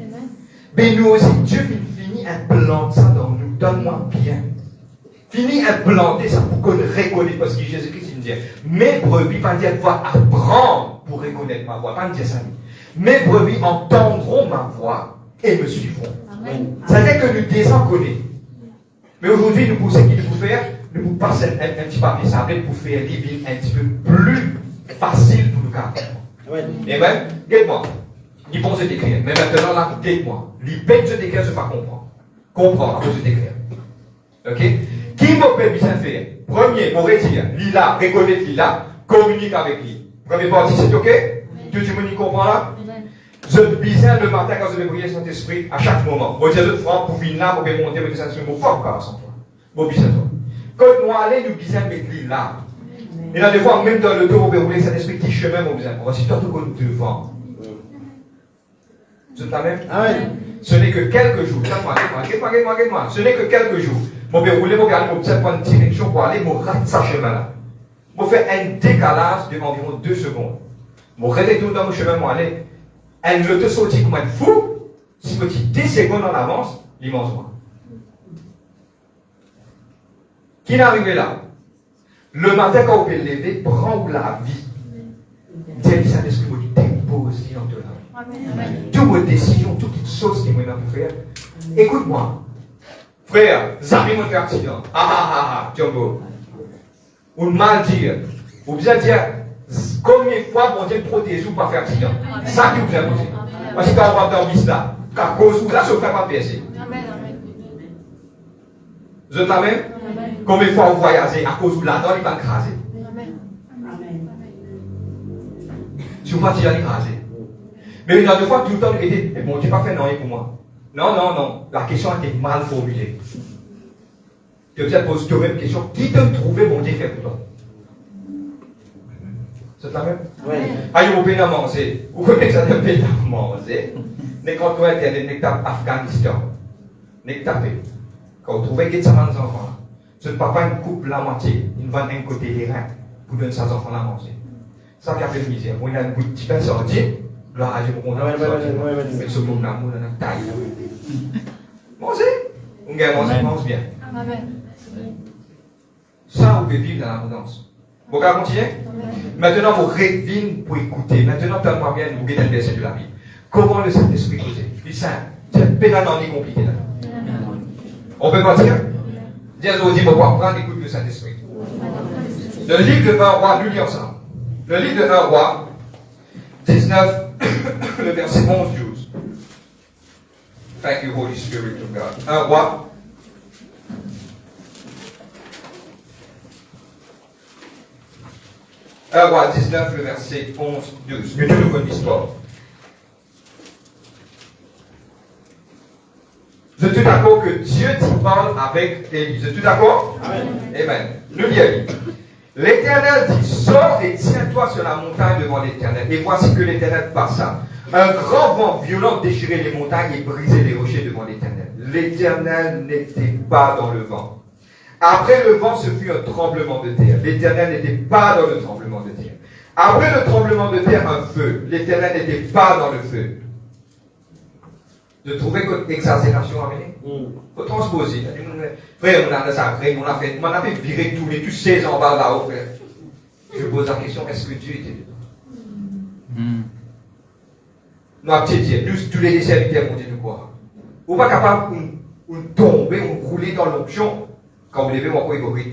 Mais nous aussi, Dieu finit implanter ça dans nous. Donne-moi bien. Finit implanter ça pour qu'on reconnaisse. Parce que Jésus-Christ il dit, mes brebis, pas dire va apprendre pour reconnaître ma voix. Pas dire ça. Mes brebis entendront ma voix et me suivront. C'est-à-dire que nous déjà connaissons. Mais aujourd'hui, nous pour ce qu'il faut faire, nous pour passer un petit papier sablé pour faire des vies un petit peu plus faciles pour nous comprendre. Et bien, guette-moi. Il pense d'écrire. Mais maintenant, là, guette-moi. Il peine de d'écrire, je ne pas comprendre. Comprendre à cause de d'écrire. Ok? Qui me peut bien faire? Premier, pour dire, Lila, reconnaître Lila, communique avec lui. Premier partie, c'est ok? Tout le monde y comprend là? Je besoin le matin quand je vais prier Saint-Esprit à chaque moment. Moi, je vais pour venir là, pour monter le Saint-Esprit, je vais faire sans toi. Moi, besoin de toi. Quand nous allons, nous besoin de mettre Lila. Et là, des fois, même dans le dos, on peut rouler Saint-Esprit, qui chemin, on besoin. On va surtout qu'on devant. Vous êtes la même? Ce n'est que quelques jours. Regarde-moi. Ce n'est que quelques jours. Je vais rouler, je vais aller, je vais prendre une direction pour aller, je vais rater ce chemin-là. Je vais faire un décalage d'environ 2 secondes. Je vais retourner dans mon chemin, je vais aller. Elle ne te sortit comme un fou, si tu 10 secondes en avance, l'immensément. Qui n'est arrivé là? Le matin, quand vous pouvez lever, prends la vie. Dieu dit ça, l'esprit vous dit, dépose dans ton âme. Toutes vos décisions, toutes les choses qui m'ont faire. Écoute-moi. Frère, Zami m'a fait accident. Djambo. Ou mal dire. Ou bien dire, combien de fois mon Dieu protège ou pas faire accident? Ça qui vous a posé. Parce que quand on va dans le là, qu'à cause où là, je ne fais pas percer. Vous êtes la même? Combien de fois vous voyagez à cause où là-dedans, il va écraser? Si vous partez, il va écraser. Mais une autre fois, tout le temps, il dit, bon, Dieu n'a pas fait non pour moi. Non, non, non. La question a été mal formulée. Tu te poses toi-même une question. Qui te trouver mon Dieu fait pour toi? C'est la même? Oui. Aïe, vous pouvez manger. Vous pouvez ça de payer manger. Mais quand tu es dans l'Afghanistan, n'est tapé. Quand vous trouvez que ça va nos enfants, ce papa une coupe la moitié, il va d'un côté des reins pour donner ses enfants à manger. Ça qui a fait misère. On a un bout de petit pain sorti, gloire à Dieu pour qu'on a sorti. Mais ce monde d'amour, on a taille. Mangez. On gagne manger, mange bien. Amen. Ça, vous pouvez vivre dans l'abondance. Vous pouvez continuer? Maintenant, vous révine pour écouter. Maintenant, tellement bien, vous guidez le verset de la Bible. Comment le Saint-Esprit cause? C'est simple. C'est pénalement compliqué là. On peut partir? Dieu nous dit, on va prendre l'écoute du Saint-Esprit. Le livre de 1 roi, nous lisons ensemble. Le livre de 1 roi, 19, le verset 11-12. Thank you, Holy Spirit of God. 1 roi. Un roi 19, le verset 11-12. Que Dieu nous bénisse pas. Je suis d'accord que Dieu t'y parle avec Élie. Je suis d'accord? Amen. Amen. Nous lisons. L'Éternel dit, sors et tiens-toi sur la montagne devant l'Éternel. Et voici que l'Éternel passa. Un grand vent violent déchirait les montagnes et brisait les rochers devant l'Éternel. L'Éternel n'était pas dans le vent. Après le vent, ce fut un tremblement de terre. L'Éternel n'était pas dans le tremblement de terre. Après le tremblement de terre, un feu. L'Éternel n'était pas dans le feu. De trouver qu'une exagération à mener. Il faut transposer. Frère, on a ça, frère, on a fait virer tous les 16 en bas là-haut, frère. Je pose la question, est-ce que Dieu était dedans? Nous avons dit, nous, tous les serviteurs, mon Dieu, nous croire. Vous n'êtes pas capable de tomber, de rouler dans l'option quand vous levez mon égoïste.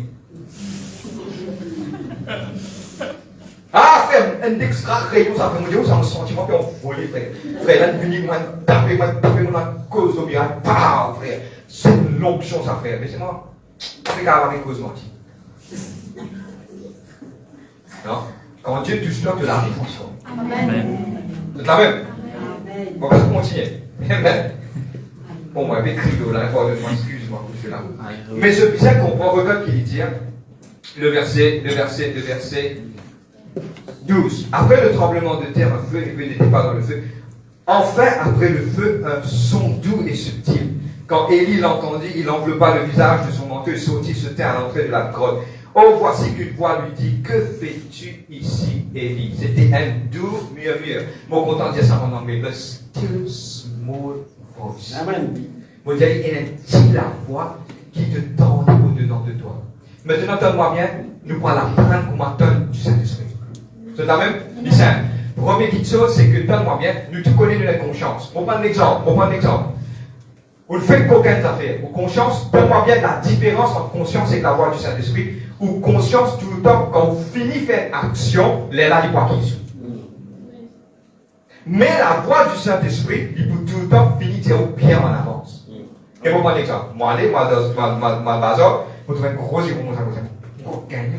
Ah, frère, un extra rayon, ça fait mon Dieu, ça me sentiment qu'on volé, frère. Frère, là, venu, moi, taper, moi, cause au miracle, bah, frère. C'est une l'option, ça, frère. Mais c'est moi, regarde avec cause menti. Non? Quand Dieu touche toi, tu la réflexion. Amen. C'est la même? On va continuer. Amen. Bon, moi, écrit là, excuse-moi pour cela. Mais ce bizarre comprend, regarde qu'il dit, le verset 12. Après le tremblement de terre, un feu, et puis n'était pas dans le feu. Enfin, après le feu, un son doux et subtil. Quand Élie l'entendit, il enveloppa le visage de son manteau et sortit se tint à l'entrée de la grotte. Oh, voici qu'une voix lui dit, que fais-tu ici, Élie? C'était un doux murmure. Mon content de dire ça en anglais, a still small voice. Amen. Mon Dieu, il est la voix qui te tendait au-dedans de toi. Maintenant, donne-moi bien, nous allons apprendre comment donner du Saint-Esprit. C'est la même? C'est simple. Première petite chose, c'est que donne-moi bien, nous te connaissons de la conscience. On prend un exemple. Vous ne faites qu'aucune affaire. Ou conscience, donne-moi bien la différence entre conscience et la voix du Saint-Esprit. Ou conscience, tout le temps, quand vous finissez de faire action, les là, il n'y a pas qui sont. Mais la voix du Saint-Esprit, il peut tout le temps finir de tirer bien en avance. Et pour prendre un exemple. Moi, allez, moi, dans ma bazar, vous trouvez un gros zéro, moi, ça vous aime. Gros gagné,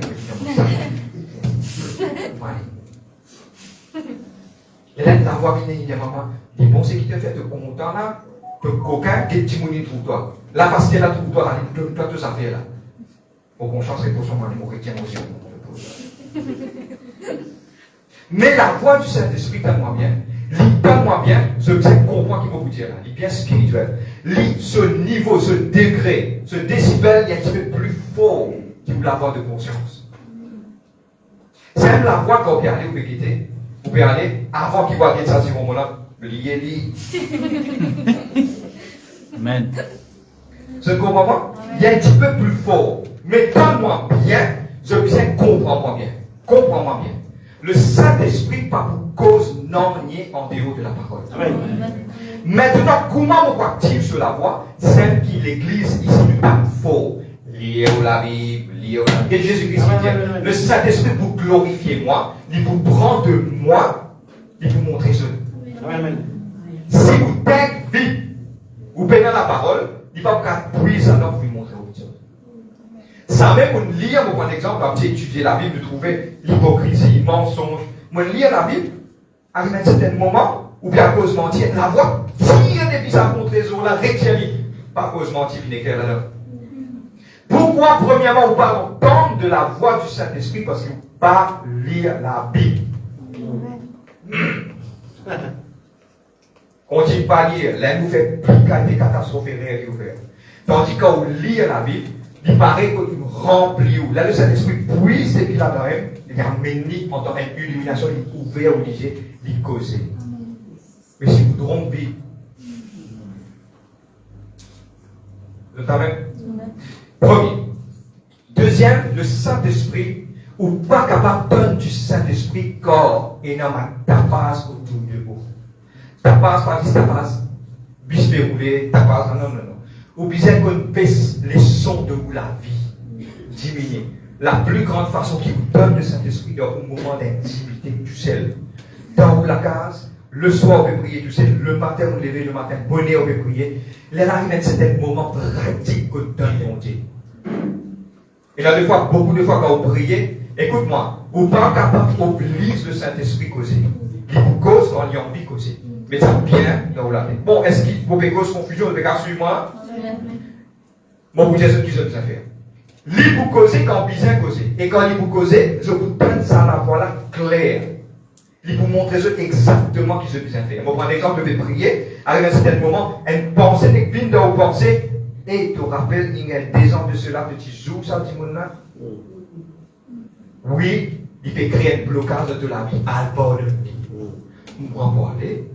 et là, la voix vient, il dit, maman, dis bon, c'est qui te fait de content là, de coquin, que tu m'oublies trouve toi. Là, parce qu'elle a trouvé toi, là, donne-toi toutes affaires là. Pour qu'on change pour son mari, mon chrétien aussi. Mais la voix du Saint-Esprit, donne-moi bien. Donne-moi bien, je comprends qu'il faut vous dire là. Il est bien spirituel. Lis ce niveau, ce degré, ce décibel, il y a un petit peu plus fort que la voix de conscience. C'est même la voix quand vous pouvez aller, vous pouvez quitter. Vous pouvez aller avant qu'il voit bien ça, si vous moment-là, liez. Amen. Ce comprends il y a un petit peu plus fort. Mais donne-moi bien, je viens comprends-moi bien. Comprends-moi bien. Le Saint-Esprit, pas pour cause non niée en dehors de la parole. Amen. Maintenant, comment on active sur la voix, celle qui l'église ici nous parle fort. Lié au la Bible, lié au la Bible. Et Jésus-Christ dit, le Saint-Esprit pour glorifier moi, il vous prend de moi, il vous montrer ce. Amen. Si vous êtes vite, vous prenez la parole, il va vous puiser alors pour vous montrer autre chose. Ça même pour lire, pour prendre exemple, quand j'ai étudié la Bible, de trouver l'hypocrisie, mensonge. Moi, lire la Bible, à un certain moment, ou bien à cause mentir, la voix tire depuis sa contre-raison, la retient, pas cause mentir, il n'est qu'elle là. Pourquoi, premièrement, vous pas entendre de la voix du Saint-Esprit? Parce que vous ne pas lire la Bible. Continue pas à lire, là, vous faites plus qu'à des catastrophes réelles qui vous faites. Tandis que quand vous lisez la Bible, il paraît que vous remplit. Là, le Saint-Esprit puise et puis là-dedans, il y a un ménique en tant qu'illumination, il est ouvert, obligé, il causer. Mais si vous trompez, vous même. Premier. Deuxième, le Saint-Esprit, ou pas capable de donner du Saint-Esprit corps et non, tapas autour de vous. Tapas, pas dit tapas, bis déroulé, tapas, non. Ou bien qu'on baisse les sons de vous, la vie, diminuer. La plus grande façon qui vous donne le Saint-Esprit dans un moment d'intimité, tu sais, dans la case, le soir, on peut prier, tu sais, le matin, on lever le matin, bonnet, on peut prier. Là, il y a certains moments pratiques que donne mon Dieu. Et là, beaucoup de fois, quand vous priez, écoute-moi, vous n'êtes pas capable d'obliger le Saint-Esprit causer. Il vous cause quand il y a envie de causer. Mais ça bien dans la vie. Bon, est-ce qu'il vous cause confusion, vous pouvez suivre-moi? Moi, vous dites ce qu'ils ont besoin de faire. Lui vous causez quand vous besoin causer. Et quand il vous causez, je vous donne ça à la voix claire. Il vous montre exactement ce qu'ils ont besoin de faire. Moi, par exemple, je vais prier, arrive à un certain moment, une pensée n'est qu'une dans vos pensées, et tu te rappelles, il y a des ans de cela, petit jour, ça, petit monde là. Oui, il peut créer un blocage de la vie à bord de vie. Vous pouvez aller.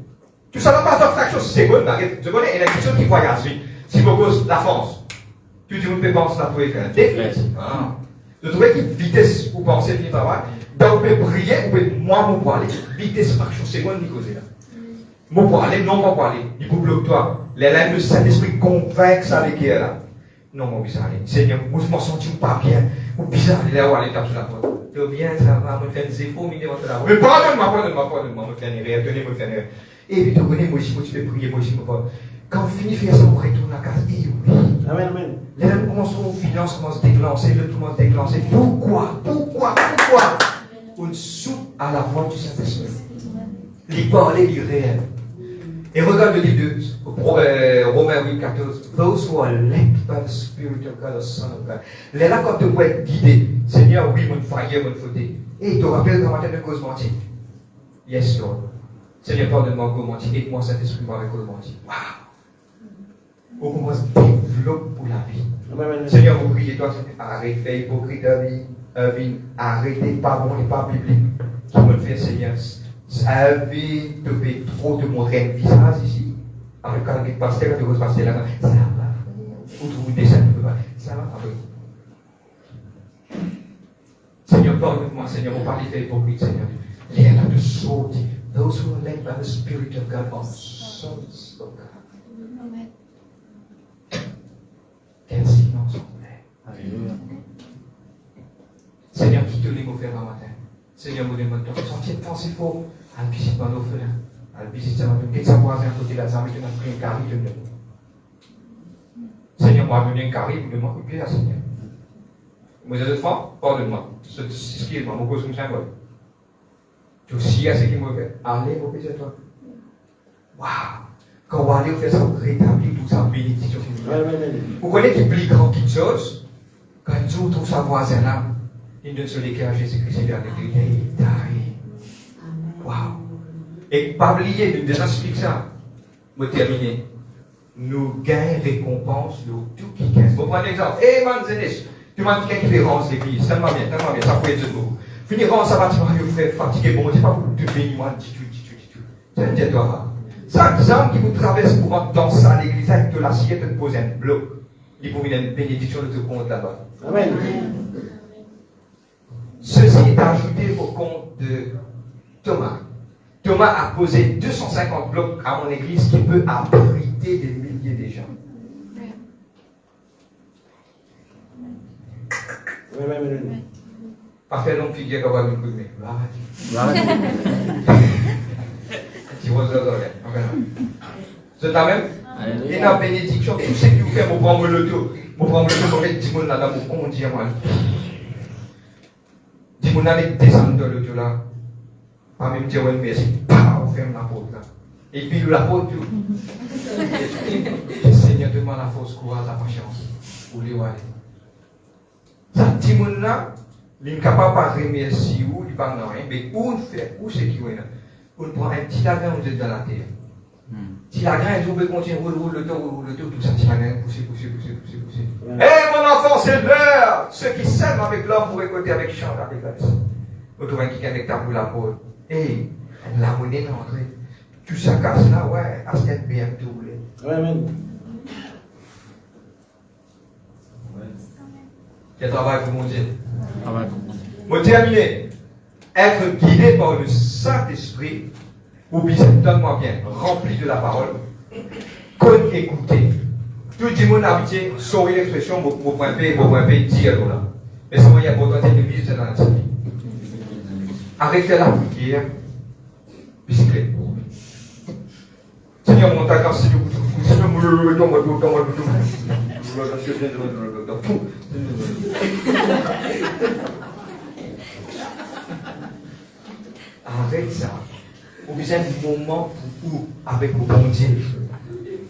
Tout ça ne passe pas fraction de seconde. Je connais une question qui voyage vite. Si vous posez la France, tu dis, vous ne pouvez pas ça pour faire un défi. Je trouvais que vitesse pour penser, finir par là. Donc, vous pouvez prier, vous pouvez, moi, vous pouvez aller. Vitesse fraction de seconde, vous pouvez là. Vous pouvez aller, non, vous pouvez aller. Il vous bloque toi. Le Saint-Esprit convainc ça avec elle là. Non, moi, vous allez. Seigneur, moi, je me sens pas bien. Ou bizarre, il est là où aller taper sur la porte. Tu bien, ça va, me faire des efforts, mais pardonne-moi, me faire une erreur, me faire une erreur. Et puis tu connais, moi ici, tu peux prier, moi ici, quand on finit de faire ça, on retourne à la case. Et oui. Amen. Les gens commencent aux finances, commencent à déclencher, le tout commence à déclencher. Pourquoi on soupe à la voix du Saint-Esprit. Les parler du réel. Et regarde le livre de Romains 8, 14. Those who are led by the Spirit of God, the Son of God. Les là, quand tu peux être guidé, Seigneur, oui, mon faillir, mon faute. Et il te rappelle comment tu as cause mentir. Yes, Lord. Seigneur, pardonne-moi, comment mentir. Aide-moi, Saint-Esprit, moi, avec cause mentir. Waouh! On commence à développer pour la vie. Amen. Seigneur, vous priez, toi, arrêtez hypocrite, arrêtez, pas bon et pas biblique. Qui me fait, Seigneur? Avez te fait trop te montrer un visage ici. Avec un pasteur, tu veux passer là-bas. Ça va. Vous trouvez des scènes, ça va. Seigneur, pardonne-moi, Seigneur, vous parlez de hypocrite, Seigneur. Les là de sortir. Those who are led by the Spirit of God are sons of God. Amen. Quel silence on est. Alléluia. Seigneur, qui te l'est offert un matin. Seigneur, vous demandez de sortir de pensée faux. À visiter dans l'orphelin. À visiter dans l'orphelin. Qu'est-ce que voisin à côté de la zame, tu m'as pris un carré de nous. Seigneur, moi, donné un carré, vous demandez de m'occuper, Seigneur. Vous êtes fort, pardonne-moi. C'est ce qui est, moi, mon cause comme ça, moi. Tu aussi à ce qui me fait. Allez, vous plaisez toi. Waouh! Quand vous allez, vous faites ça, vous rétablissez tout ça, bénédiction. Vous connaissez qui plus grand qu'une chose? Quand tu trouves sa voisin là, il donne sur les cœurs Jésus-Christ, il est là. Waouh! Et pas oublier, nous déjà explique ça. Pour terminer. Nous gagnons récompense de tout qui gagne. Vous prenez l'exemple. Hey man, Zénish, tu m'as dit qu'il y a une différence l'église. Tellement bien, ça peut être de vous. Finirons ça va, tu vas frère fatigué. Bon, je ne sais pas pour te bénir, moi, dis-tu. C'est un toi. Chaque jambe qui vous traverse pour entrer dans ça, l'église, avec de l'assiette, te pose un bloc. Il vous met une bénédiction de tout compte là-bas. Amen. Ceci est ajouté au compte de Thomas. Thomas a posé 250 blocs à mon église qui peut abriter des milliers de gens. Pas faire longue figure comme un coup de main. Tu vois ça, c'est la même. Et la bénédiction, tout ce qui vous fait, vous prendre le tour. Vous prendre le tour, vous mettez 10 là dans mon compte, moi. 10 allez descendre dans le tour là. Pas même dire, ouais, merci. Vous fermez la porte là. Et puis, la porte, le Seigneur demande la force, courage, la patience pour lui aller. Ça, petit monde là, il n'est capable de remercier ou, il n'est pas rien, mais où on fait, où c'est qu'il y a, on prend un petit lagrin, on est dans la terre. Si la graine, on peut continuer, roule le tour, tout ça, si la graine, pousser. Eh mon enfant, c'est l'heure! Ceux qui s'aiment avec l'homme pour récolter avec chant, avec la vie. Vous trouvez qui avec ta pour la peau. Eh, la monnaie est entrée. Tout ça casse là, ouais, à cette bien doublé. Amen. Quel travail pour mon Dieu? Amen. Pour terminer, être guidé par le Saint-Esprit, ou bien, donne-moi bien, rempli de la parole, qu'on écouter. Tout le monde a habitué, sur l'expression, mon point P, dire là. Mais ça, il y a potentiel de vie, c'est dans la vie. Arrêtez la prière, bicyclette. Seigneur, mon tac, si vous Seigneur, arrête ça. Vous besoin de moment pour vous, avec vos bon Dieu.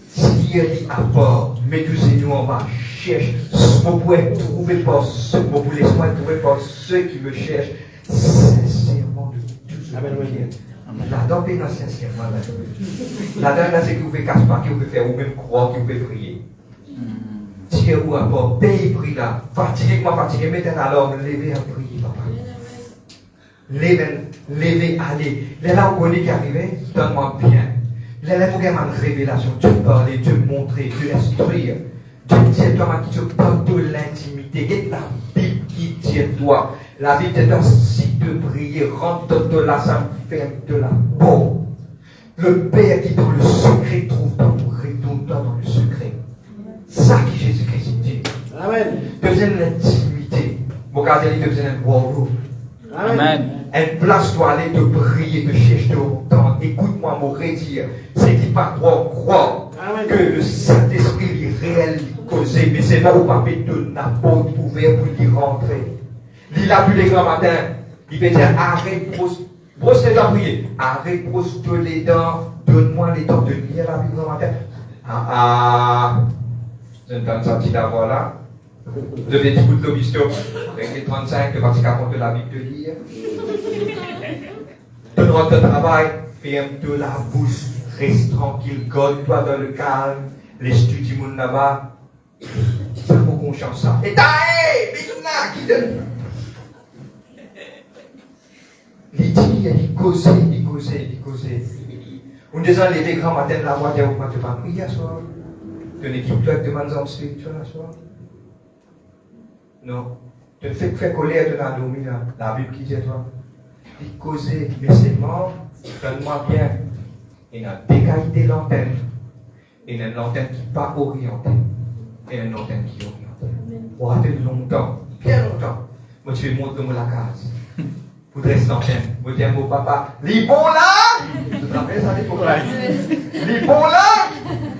Si il y a à part, mettez-nous en bas, cherche. Vous pouvez trouver par ceux, vous pouvez trouver par ceux qui me cherchent sincèrement de tout ce que la dent est sincèrement là. La dent, c'est que vous pouvez casser pas, que vous pouvez faire, ou même croire, que vous pouvez prier. Si vous à part, paye prix là, fatigué, mettez à l'homme, levez à prier, papa. Levez, allez. Les là, on connaît qui arrivait, donne-moi bien. Les là, pour une révélation, Dieu parler, Dieu montrer, Dieu instruire. Dieu dit toi, qui te parle de l'intimité. Quelle est la Bible qui dit toi? La Bible est un site de prier, rentre de là, ça ferme de la peau. Le Père qui dans le secret trouve pas pour retourner dans le secret. Ça qui Jésus-Christ dit. Amen. Tu as besoin de l'intimité. Mon gardien, tu as besoin d'un war room. Amen. Une place doit aller te prier, te chercher, te entendre. Écoute-moi, mon redire. C'est qui pas croire que le Saint-Esprit est réel, causé, mais c'est là où papa te n'a pas ouvert pour y rentrer. Il a vu les grands matins. Il peut dire arrête, brosse les dents, prier. Arrête, brosse les dents. Donne-moi les dents de lire la Bible grand matin. Je ne donne ça petit d'avoir là. De petits bouts de l'obistion, avec les 35, le parti 40 de la Bible de lire. Tu rentres au travail, ferme-toi la bouche, reste tranquille, garde-toi dans le calme, laisse-tu du monde là-bas. Ça vaut conscience ça. Et taïe, bisouna, qui donne. Il dit, il causait. On disant, les grands matins, la voix de tu vas prier à soir. Tu n'es qui toi avec des manzans spirituels à soir. Non. Tu ne fais que faire colère de la dormir là. La Bible qui dit toi. Il causait, mais c'est mort. Donne-moi bien. Il y a décalité l'antenne. Il y a une antenne qui n'est pas orientée. Et une antenne qui est orientée. Pour attendre longtemps, bien longtemps. Moi, tu vais montrer la case. Pour rester l'antenne. Moi, je dis à mon papa, les bons là. Tu te rappelles ça, les bons là? Les bons là.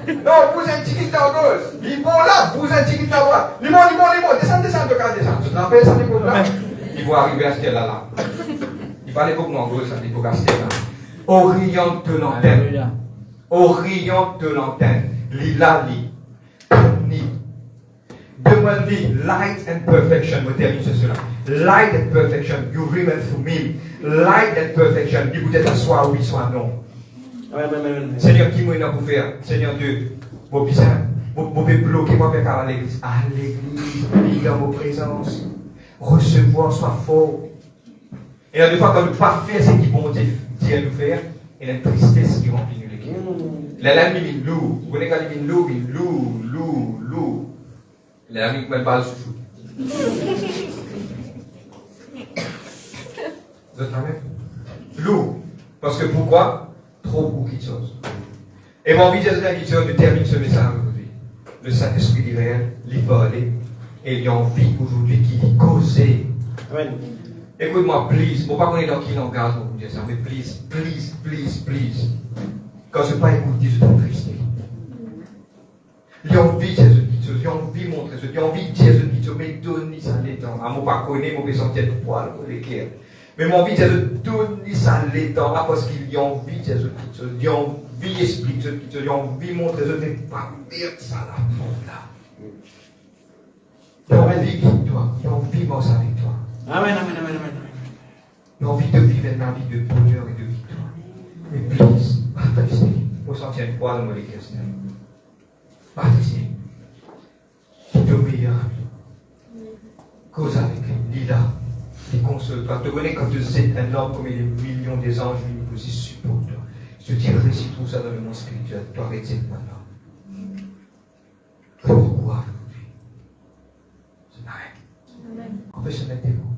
Non, vous êtes ticket en gauche. Les bons là, vous êtes ticket à droite. Les bons. Descends, de cas, descends. Tu te rappelles ça, les bons là? Ils vont arriver à ce qu'elle a là. Il va aller beaucoup en gauche, ça, il faut rester là. Oriente de l'antenne. Oriente de l'antenne. Lila, ni. Demandez light and perfection. Je termine sur cela. Light and perfection. You remain for me. Light and perfection. Il vous êtes soit oui, soit non. Seigneur, qui m'a pour faire? Seigneur Dieu, mon bizarre, mon bloquer moi avec à l'église. À l'église, prier en vos présences. Recevoir soit fort. Et la des fois, quand nous ne pas faire ce qui bon Dieu dit à nous faire, il y a une tristesse qui remplit nous l'équipe. La lame, il lourd. Vous connaissez quand il lourd. La lame, il ne pas le chouchou. Vous êtes la même? Lourd. Parce que pourquoi? Trop beaucoup de choses. Et mon envie de dire quelque chose, je termine ce message aujourd'hui. Le Saint-Esprit est réel, il parler, et il y a envie aujourd'hui qu'il causait. Amen. Écoute-moi, please. Bon, pas qu'on est dans qui langage pour vous dire ça, mais please. Quand je ne pas écouter, je suis triste. Il y a envie de Jésus, il y a envie de montrer, il y a envie de Jésus, mais donne ça l'étang. À mon pas connaître, mon besoin de poil, pour lesquels. Mais mon envie de Jésus, donne ça l'étang, parce qu'il y a envie de Jésus, il y a envie vie esprit, qui te envie montrer, je n'ai pas dire ça là, là. Il y a envie de toi, il y a envie de vivre avec toi. Amen, amen, amen, amen. Il y a envie de vivre une vie de bonheur et de victoire. Mais please, partagez. Vous sentez une poids dans mon question. Partagez. C'est le meilleur. Cause avec lui, lis là. Il console. Quand tu connais, quand tu sais un homme comme il est millions des anges, lui, nous aussi supporte. Je te dis, récite tout ça dans le monde spirituel. Tu arrêtes maintenant. Pourquoi aujourd'hui? C'est pareil. On peut se mettre des mots.